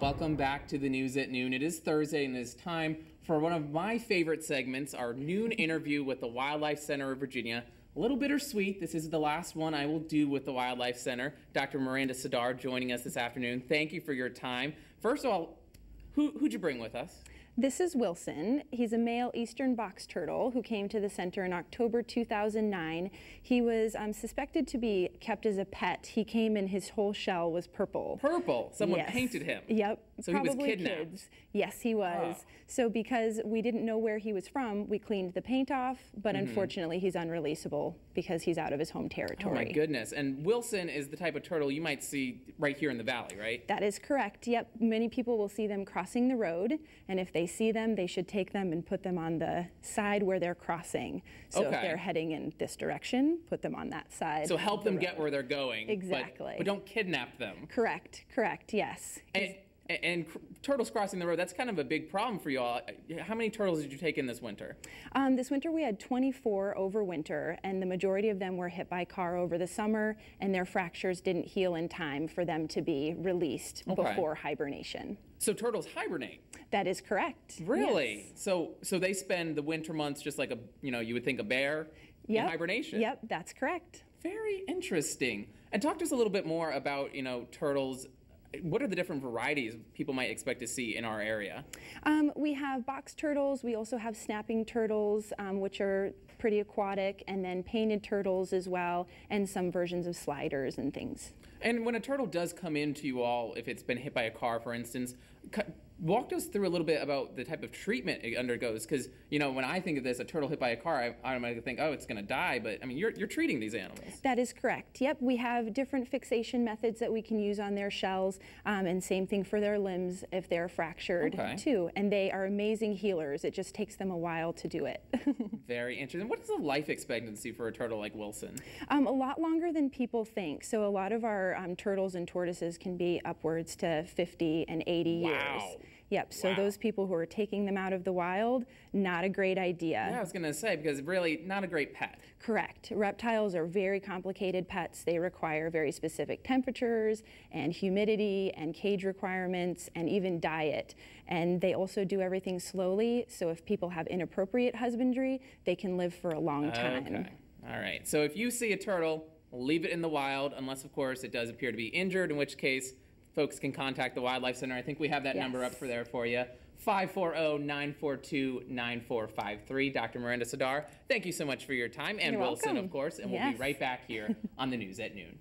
Welcome back to the News at Noon. It is Thursday and it is time for one of my favorite segments, our noon interview with the Wildlife Center of Virginia. A little bittersweet. This is the last one I will do with the Wildlife Center. Dr. Miranda Sadar joining us this afternoon. Thank you for your time. First of all, who'd you bring with us? This is Wilson. He's a male eastern box turtle who came to the center in October 2009. He was suspected to be kept as a pet. He came and his whole shell was purple. Purple? Someone Yes. painted him? Yep. So Probably he was kidnapped? Kids. Yes, he was. Oh. So because we didn't know where he was from, we cleaned the paint off, but unfortunately he's unreleasable because he's out of his home territory. Oh my goodness. And Wilson is the type of turtle you might see right here in the valley, right? That is correct. Yep. Many people will see them crossing the road, and if they see them, they should take them and put them on the side where they're crossing. So if they're heading in this direction, put them on that side. So help them get where they're going. Exactly. But don't kidnap them. Correct, yes. And turtles crossing the road, that's kind of a big problem for you all. How many turtles did you take in this winter? This winter we had 24 over winter, and the majority of them were hit by a car over the summer, and their fractures didn't heal in time for them to be released before hibernation. So turtles hibernate? That is correct. Really? Yes. So they spend the winter months just like you would think a bear in hibernation? Yep, that's correct. Very interesting. And talk to us a little bit more about, turtles. What are the different varieties people might expect to see in our area? We have box turtles. We also have snapping turtles, which are pretty aquatic, and then painted turtles as well, and some versions of sliders and things. And when a turtle does come into you all, if it's been hit by a car, for instance, walk us through a little bit about the type of treatment it undergoes. Because, when I think of this, a turtle hit by a car, I automatically think, oh, it's going to die. But, I mean, you're treating these animals. That is correct. Yep, we have different fixation methods that we can use on their shells, and same thing for their limbs if they're fractured, too. And they are amazing healers. It just takes them a while to do it. Very interesting. What is the life expectancy for a turtle like Wilson? A lot longer than people think. So a lot of our turtles and tortoises can be upwards to 50 and 80 years. Yep, so those people who are taking them out of the wild, not a great idea. Yeah, I was going to say, because really not a great pet. Correct. Reptiles are very complicated pets. They require very specific temperatures and humidity and cage requirements and even diet. And they also do everything slowly, so if people have inappropriate husbandry, they can live for a long time. Okay. All right. So if you see a turtle, leave it in the wild, unless, of course, it does appear to be injured, in which case folks can contact the Wildlife Center. I think we have that number up there for you. 540-942-9453. Dr. Miranda Sadar, thank you so much for your time. And You're Wilson, welcome. of course. And we'll be right back here on the News at Noon.